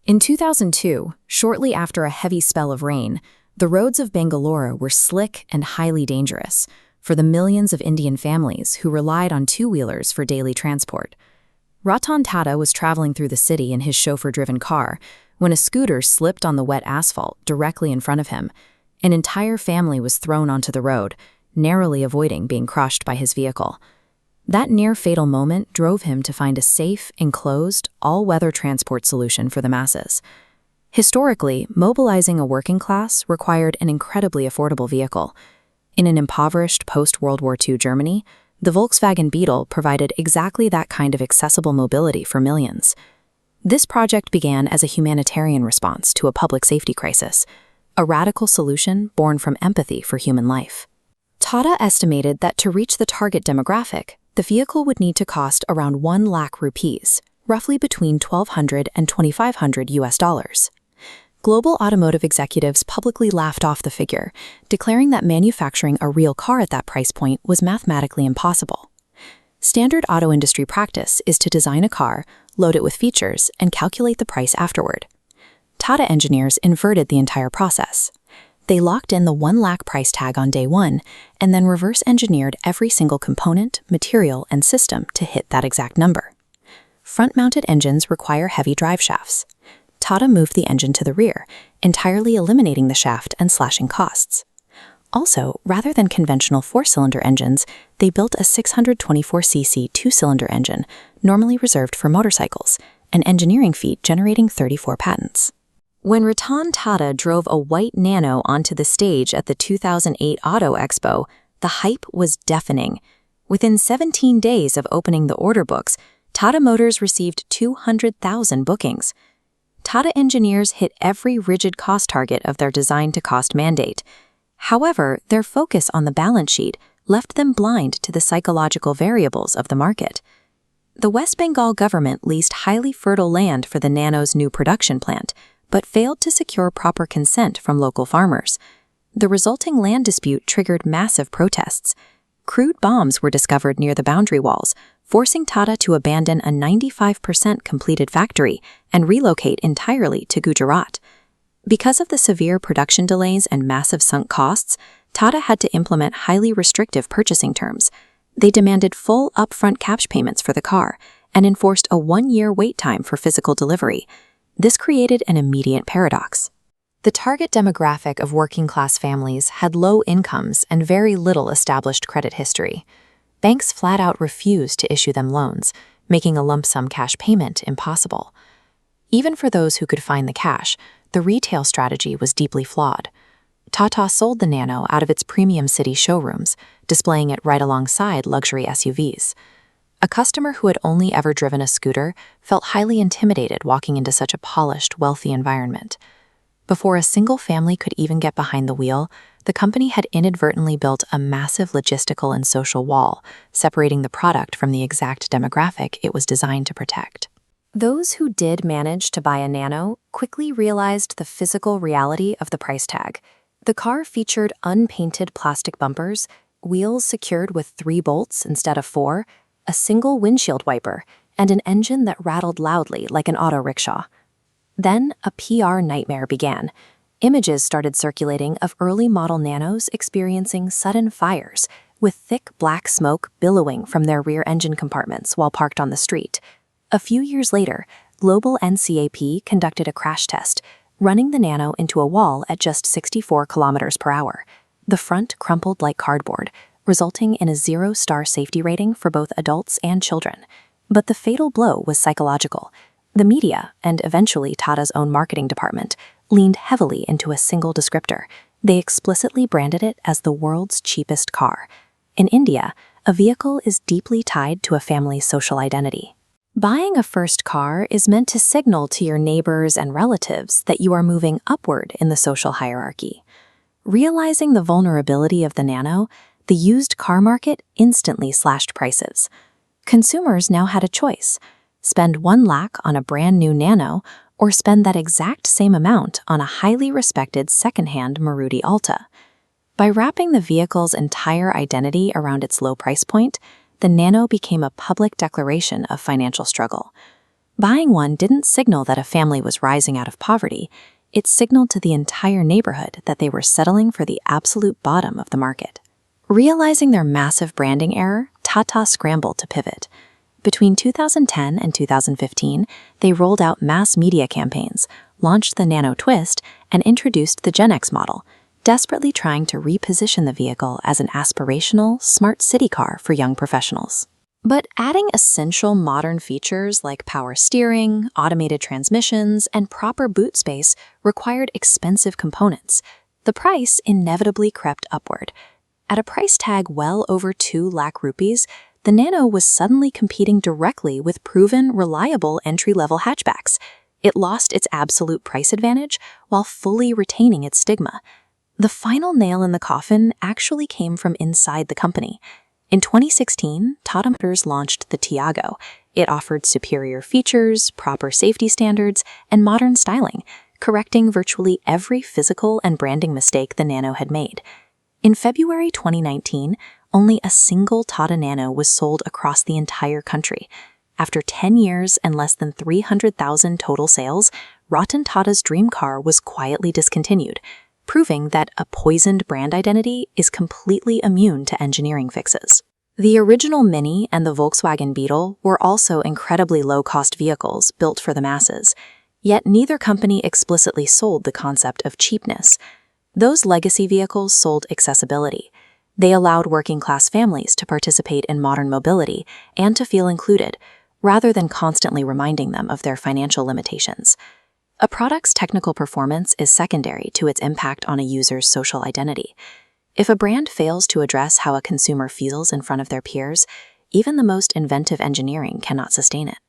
In 2002, shortly after a heavy spell of rain, the roads of Bangalore were slick and highly dangerous for the millions of Indian families who relied on two-wheelers for daily transport. Ratan Tata was traveling through the city in his chauffeur-driven car when a scooter slipped on the wet asphalt directly in front of him. An entire family was thrown onto the road, narrowly avoiding being crushed by his vehicle. That near-fatal moment drove him to find a safe, enclosed, all-weather transport solution for the masses. Historically, mobilizing a working class required an incredibly affordable vehicle. In an impoverished post-World War II Germany, the Volkswagen Beetle provided exactly that kind of accessible mobility for millions. This project began as a humanitarian response to a public safety crisis, a radical solution born from empathy for human life. Tata estimated that to reach the target demographic, the vehicle would need to cost around 1 lakh rupees, roughly between $1,200 and $2,500. Global automotive executives publicly laughed off the figure, declaring that manufacturing a real car at that price point was mathematically impossible. Standard auto industry practice is to design a car, load it with features, and calculate the price afterward. Tata engineers inverted the entire process. They locked in the 1 lakh price tag on day one, and then reverse-engineered every single component, material, and system to hit that exact number. Front-mounted engines require heavy drive shafts. Tata moved the engine to the rear, entirely eliminating the shaft and slashing costs. Also, rather than conventional 4-cylinder engines, they built a 624cc 2-cylinder engine, normally reserved for motorcycles, an engineering feat generating 34 patents. When Ratan Tata drove a white Nano onto the stage at the 2008 Auto Expo, the hype was deafening. Within 17 days of opening the order books, Tata Motors received 200,000 bookings. Tata engineers hit every rigid cost target of their design-to-cost mandate. However, their focus on the balance sheet left them blind to the psychological variables of the market. The West Bengal government leased highly fertile land for the Nano's new production plant, but failed to secure proper consent from local farmers. The resulting land dispute triggered massive protests. Crude bombs were discovered near the boundary walls, forcing Tata to abandon a 95% completed factory and relocate entirely to Gujarat. Because of the severe production delays and massive sunk costs, Tata had to implement highly restrictive purchasing terms. They demanded full upfront cash payments for the car and enforced a 1-year wait time for physical delivery. This created an immediate paradox. The target demographic of working-class families had low incomes and very little established credit history. Banks flat-out refused to issue them loans, making a lump-sum cash payment impossible. Even for those who could find the cash, the retail strategy was deeply flawed. Tata sold the Nano out of its premium city showrooms, displaying it right alongside luxury SUVs. A customer who had only ever driven a scooter felt highly intimidated walking into such a polished, wealthy environment. Before a single family could even get behind the wheel, the company had inadvertently built a massive logistical and social wall, separating the product from the exact demographic it was designed to protect. Those who did manage to buy a Nano quickly realized the physical reality of the price tag. The car featured unpainted plastic bumpers, wheels secured with 3 bolts instead of 4, a single windshield wiper, and an engine that rattled loudly like an auto rickshaw. Then a PR nightmare began. Images started circulating of early model Nanos experiencing sudden fires, with thick black smoke billowing from their rear engine compartments while parked on the street. A few years later, Global NCAP conducted a crash test, running the Nano into a wall at just 64 kilometers per hour. The front crumpled like cardboard, resulting in a 0-star safety rating for both adults and children. But the fatal blow was psychological. The media, and eventually Tata's own marketing department, leaned heavily into a single descriptor. They explicitly branded it as the world's cheapest car. In India, a vehicle is deeply tied to a family's social identity. Buying a first car is meant to signal to your neighbors and relatives that you are moving upward in the social hierarchy. Realizing the vulnerability of the Nano, the used car market instantly slashed prices. Consumers now had a choice: spend 1 lakh on a brand new Nano, or spend that exact same amount on a highly respected second-hand Maruti Alta. By wrapping the vehicle's entire identity around its low price point, the Nano became a public declaration of financial struggle. Buying one didn't signal that a family was rising out of poverty. It signaled to the entire neighborhood that they were settling for the absolute bottom of the market. Realizing their massive branding error, Tata scrambled to pivot. Between 2010 and 2015, they rolled out mass media campaigns, launched the Nano Twist, and introduced the Gen X model, desperately trying to reposition the vehicle as an aspirational, smart city car for young professionals. But adding essential modern features like power steering, automated transmissions, and proper boot space required expensive components. The price inevitably crept upward. At a price tag well over 2 lakh rupees, the Nano was suddenly competing directly with proven, reliable entry-level hatchbacks. It lost its absolute price advantage while fully retaining its stigma. The final nail in the coffin actually came from inside the company. In 2016, Tata Motors launched the Tiago. It offered superior features, proper safety standards, and modern styling, correcting virtually every physical and branding mistake the Nano had made. In February 2019, only a single Tata Nano was sold across the entire country. After 10 years and less than 300,000 total sales, Ratan Tata's dream car was quietly discontinued, proving that a poisoned brand identity is completely immune to engineering fixes. The original Mini and the Volkswagen Beetle were also incredibly low-cost vehicles built for the masses, yet neither company explicitly sold the concept of cheapness. Those legacy vehicles sold accessibility. They allowed working-class families to participate in modern mobility and to feel included, rather than constantly reminding them of their financial limitations. A product's technical performance is secondary to its impact on a user's social identity. If a brand fails to address how a consumer feels in front of their peers, even the most inventive engineering cannot sustain it.